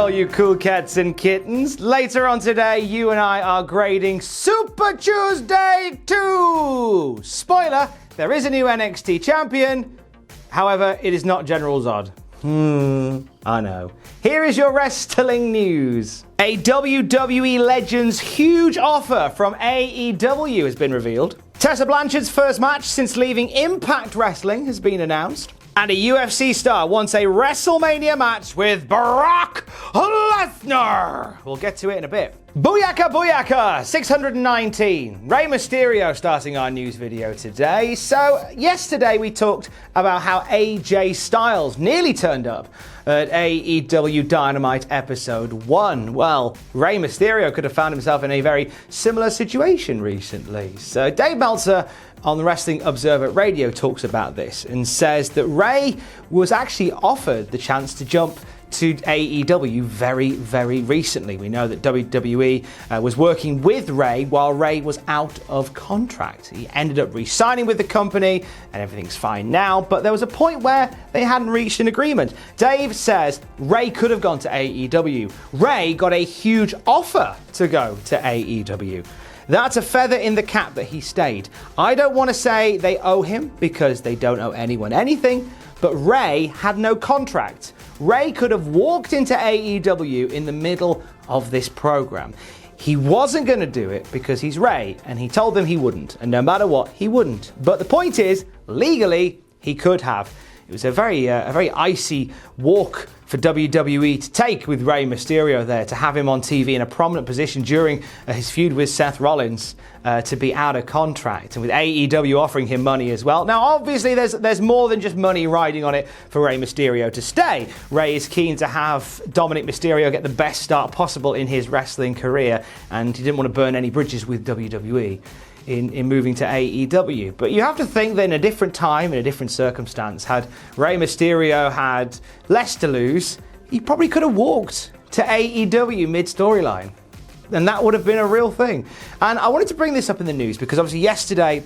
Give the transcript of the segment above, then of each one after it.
all you cool cats and kittens. Later on today, you and I are grading Super Tuesday 2. Spoiler, there is a new NXT champion. However, it is not General Zod. I know. Here is your wrestling news. A WWE Legend's huge offer from AEW has been revealed. Tessa Blanchard's first match since leaving Impact Wrestling has been announced. And a UFC star wants a Wrestlemania match with Brock Lesnar. We'll get to it in a bit. Booyaka Booyaka 619. Rey Mysterio starting our news video today. So yesterday we talked about how AJ Styles nearly turned up at AEW Dynamite episode 1. Well, Rey Mysterio could have found himself in a very similar situation recently. So Dave Meltzer on the Wrestling Observer Radio talks about this and says that Rey was actually offered the chance to jump to AEW very, very recently. We know that WWE was working with Rey while Rey was out of contract. He ended up re-signing with the company and everything's fine now, but there was a point where they hadn't reached an agreement. Dave says Rey could have gone to AEW. Rey got a huge offer to go to AEW. That's a feather in the cap that he stayed. I don't want to say they owe him because they don't owe anyone anything, but Rey had no contract. Rey could have walked into AEW in the middle of this program. He wasn't going to do it because he's Rey, and he told them he wouldn't. And no matter what, he wouldn't. But the point is, legally, he could have. It was a very icy walk for WWE to take with Rey Mysterio there, to have him on TV in a prominent position during his feud with Seth Rollins, to be out of contract, and with AEW offering him money as well. Now, obviously, there's more than just money riding on it for Rey Mysterio to stay. Rey is keen to have Dominic Mysterio get the best start possible in his wrestling career, and he didn't want to burn any bridges with WWE. In moving to AEW. But you have to think that in a different time, in a different circumstance, had Rey Mysterio had less to lose, he probably could have walked to AEW mid-storyline. And that would have been a real thing. And I wanted to bring this up in the news because obviously yesterday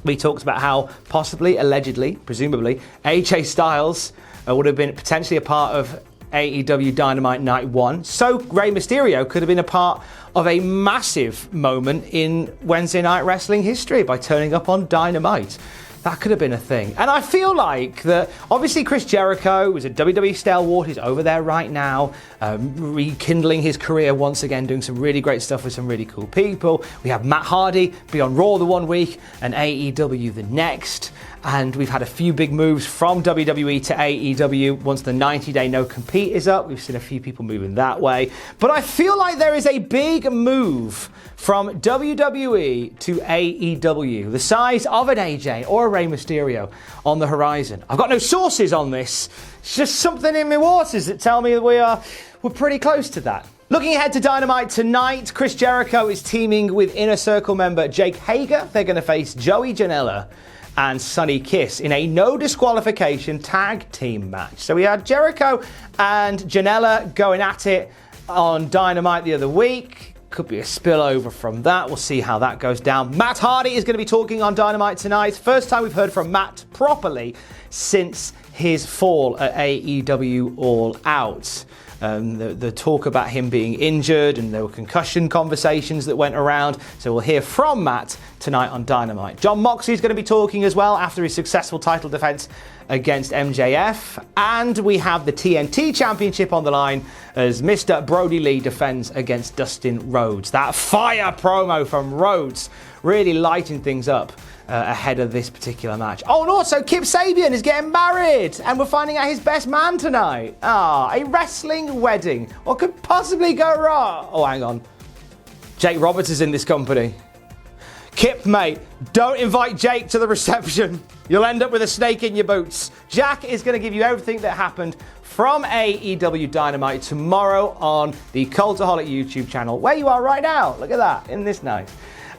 we talked about how possibly, allegedly, presumably, AJ Styles would have been potentially a part of AEW Dynamite Night 1. So Rey Mysterio could have been a part of a massive moment in Wednesday Night Wrestling history by turning up on Dynamite. That could have been a thing. And I feel like that, obviously Chris Jericho was a WWE stalwart. He's over there right now, rekindling his career once again, doing some really great stuff with some really cool people. We have Matt Hardy be on Raw the one week and AEW the next. And we've had a few big moves from WWE to AEW once the 90-day no-compete is up. We've seen a few people moving that way. But I feel like there is a big move from WWE to AEW, the size of an AJ or a Rey Mysterio on the horizon. I've got no sources on this. It's just something in my waters that tell me that we're pretty close to that. Looking ahead to Dynamite tonight, Chris Jericho is teaming with Inner Circle member Jake Hager. They're going to face Joey Janela and Sonny Kiss in a no disqualification tag team match. So we had Jericho and Janela going at it on Dynamite the other week. Could be a spillover from that. We'll see how that goes down. Matt Hardy is going to be talking on Dynamite tonight. First time we've heard from Matt properly since his fall at AEW All Out. The talk about him being injured, and there were concussion conversations that went around. So we'll hear from Matt tonight on Dynamite. Jon Moxley is going to be talking as well after his successful title defense against MJF. And we have the TNT Championship on the line as Mr. Brody Lee defends against Dustin Rhodes. That fire promo from Rhodes really lighting things up ahead of this particular match. Oh, and also Kip Sabian is getting married, and we're finding out his best man tonight. A wrestling wedding. What could possibly go wrong? Oh, hang on. Jake Roberts is in this company. Kip, mate, don't invite Jake to the reception. You'll end up with a snake in your boots. Jack is going to give you everything that happened from AEW Dynamite tomorrow on the Cultaholic YouTube channel, where you are right now. Look at that. Isn't this nice?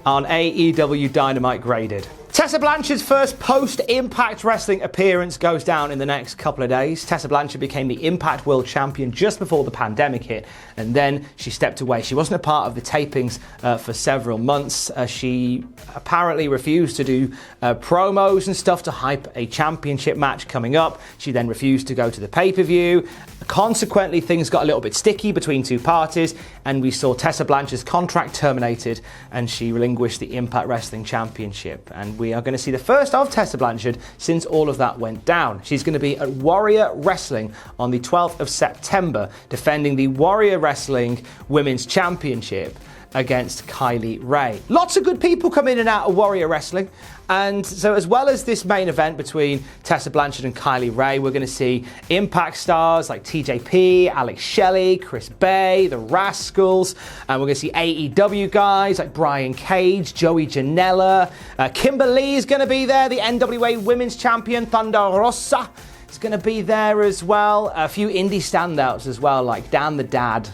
On AEW Dynamite Graded. Tessa Blanchard's first post-Impact Wrestling appearance goes down in the next couple of days. Tessa Blanchard became the Impact World Champion just before the pandemic hit, and then she stepped away. She wasn't a part of the tapings for several months. She apparently refused to do promos and stuff to hype a championship match coming up. She then refused to go to the pay-per-view. Consequently, things got a little bit sticky between two parties, and we saw Tessa Blanchard's contract terminated, and she relinquished the Impact Wrestling Championship. And we are going to see the first of Tessa Blanchard since all of that went down. She's going to be at Warrior Wrestling on the 12th of September, defending the Warrior Wrestling Women's Championship against Kylie Ray. Lots of good people come in and out of Warrior Wrestling. And so as well as this main event between Tessa Blanchard and Kylie Ray, we're going to see Impact stars like TJP, Alex Shelley, Chris Bay, the Rascals. And we're going to see AEW guys like Brian Cage, Joey Janela. Kimberly is going to be there, the NWA Women's Champion, Thunder Rosa is going to be there as well. A few indie standouts as well, like Dan the Dad.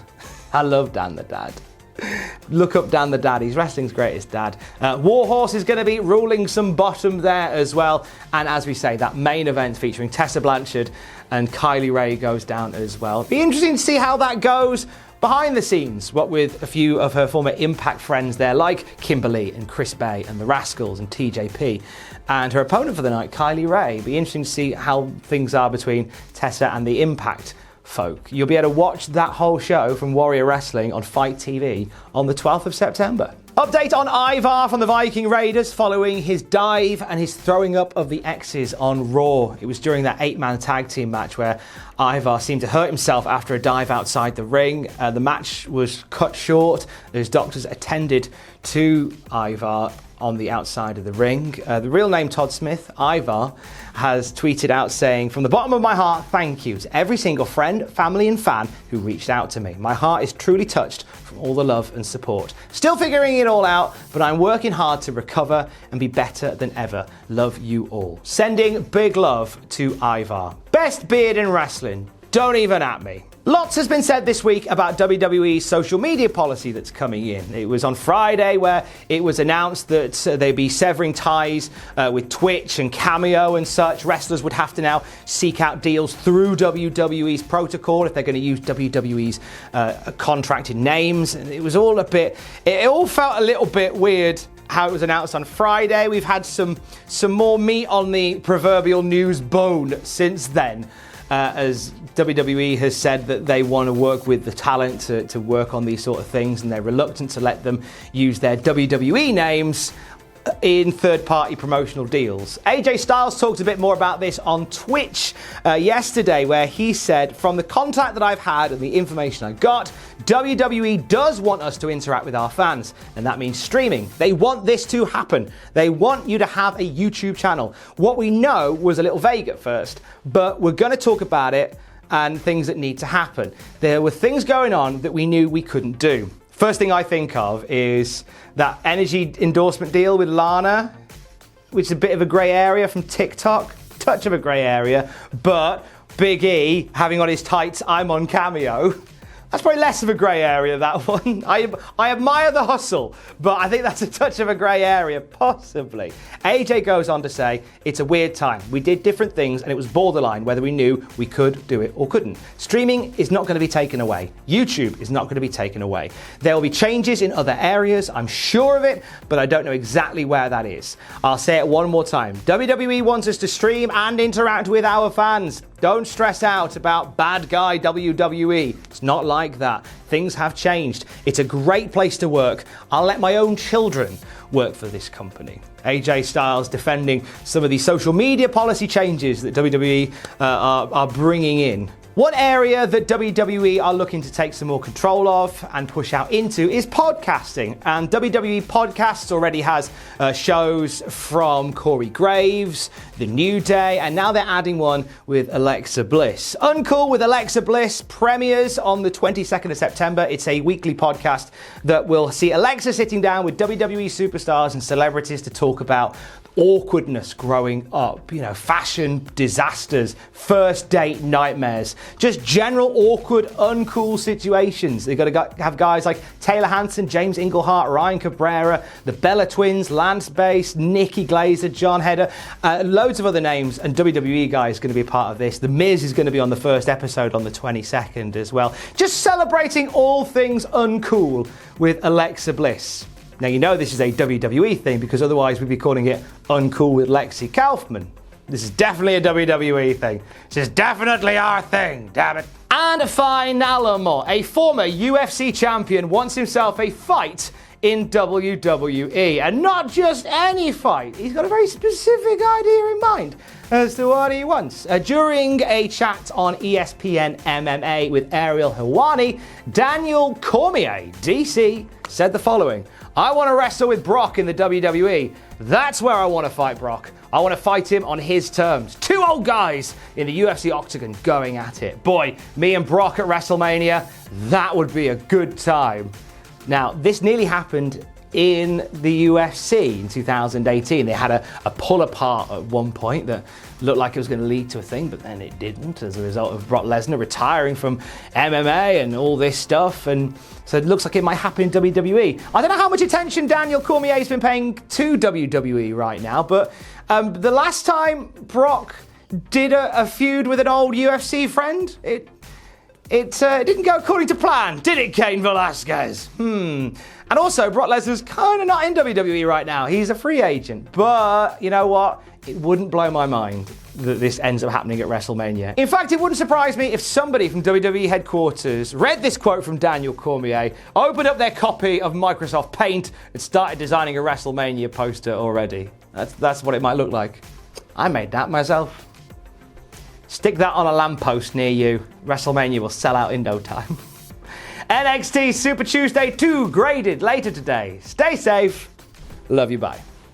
I love Dan the Dad. Look up Dan the Dad, he's wrestling's greatest dad. Warhorse is going to be ruling some bottom there as well. And as we say, that main event featuring Tessa Blanchard and Kylie Ray goes down as well. Be interesting to see how that goes behind the scenes, what with a few of her former Impact friends there, like Kimberly and Chris Bay and the Rascals and TJP. And her opponent for the night, Kylie Ray. Be interesting to see how things are between Tessa and the Impact folk. You'll be able to watch that whole show from Warrior Wrestling on Fight TV on the 12th of September. Update on Ivar from the Viking Raiders following his dive and his throwing up of the X's on Raw. It was during that 8-man tag team match where Ivar seemed to hurt himself after a dive outside the ring. The match was cut short. Those doctors attended to Ivar on the outside of the ring. The real name Todd Smith, Ivar, has tweeted out saying, "From the bottom of my heart, thank you to every single friend, family and fan who reached out to me. My heart is truly touched from all the love and support. Still figuring it all out, but I'm working hard to recover and be better than ever. Love you all." Sending big love to Ivar. Best beard in wrestling. Don't even at me. Lots has been said this week about WWE's social media policy that's coming in. It was on Friday where it was announced that they'd be severing ties with Twitch and Cameo and such. Wrestlers would have to now seek out deals through WWE's protocol if they're going to use WWE's contracted names. And it was all it all felt a little bit weird how it was announced on Friday. We've had some more meat on the proverbial news bone since then. As WWE has said that they want to work with the talent to work on these sort of things, and they're reluctant to let them use their WWE names in third-party promotional deals. AJ Styles talked a bit more about this on Twitch yesterday, where he said, "From the contact that I've had and the information I got, WWE does want us to interact with our fans, and that means streaming. They want this to happen. They want you to have a YouTube channel." What we know was a little vague at first, but we're going to talk about it and things that need to happen. There were things going on that we knew we couldn't do. First thing I think of is that energy endorsement deal with Lana, which is a bit of a grey area from TikTok. Touch of a grey area, but Big E having on his tights, "I'm on Cameo." That's probably less of a grey area, that one. I admire the hustle, but I think that's a touch of a grey area, possibly. AJ goes on to say, "It's a weird time. We did different things and it was borderline whether we knew we could do it or couldn't. Streaming is not going to be taken away. YouTube is not going to be taken away. There will be changes in other areas, I'm sure of it, but I don't know exactly where that is. I'll say it one more time. WWE wants us to stream and interact with our fans. Don't stress out about bad guy WWE. It's not like that. Things have changed. It's a great place to work. I'll let my own children work for this company." AJ Styles defending some of the social media policy changes that WWE are bringing in. One area that WWE are looking to take some more control of and push out into is podcasting. And WWE Podcasts already has shows from Corey Graves, The New Day, and now they're adding one with Alexa Bliss. Uncool with Alexa Bliss premieres on the 22nd of September. It's a weekly podcast that will see Alexa sitting down with WWE superstars and celebrities to talk about awkwardness growing up, fashion disasters, first date nightmares, just general awkward, uncool situations. They've got to have guys like Taylor Hanson, James Englehart, Ryan Cabrera, the Bella Twins, Lance Bass, Nikki Glazer, John Heder, loads of other names, and WWE guys going to be a part of this. The Miz is going to be on the first episode on the 22nd as well. Just celebrating all things uncool with Alexa Bliss. Now, you know this is a WWE thing because otherwise we'd be calling it Uncool with Lexi Kaufman. This is definitely a WWE thing. This is definitely our thing, damn it. And finally, a former UFC champion wants himself a fight in WWE. And not just any fight. He's got a very specific idea in mind as to what he wants. During a chat on ESPN MMA with Ariel Helwani, Daniel Cormier, DC, said the following: I want to wrestle with Brock in the WWE. That's where I want to fight Brock. I want to fight him on his terms. Two old guys in the UFC octagon going at it. Boy, me and Brock at WrestleMania, that would be a good time. Now, this nearly happened in the UFC in 2018. They had a pull apart at one point that looked like it was going to lead to a thing, but then it didn't as a result of Brock Lesnar retiring from MMA and all this stuff. And so it looks like it might happen in WWE. I don't know how much attention Daniel Cormier has been paying to WWE right now, but the last time Brock did a feud with an old UFC friend, it didn't go according to plan, did it, Cain Velasquez? And also, Brock Lesnar's kind of not in WWE right now. He's a free agent. But you know what? It wouldn't blow my mind that this ends up happening at WrestleMania. In fact, it wouldn't surprise me if somebody from WWE headquarters read this quote from Daniel Cormier, opened up their copy of Microsoft Paint, and started designing a WrestleMania poster already. That's what it might look like. I made that myself. Stick that on a lamppost near you. WrestleMania will sell out in no time. NXT Super Tuesday 2 graded later today. Stay safe. Love you, bye.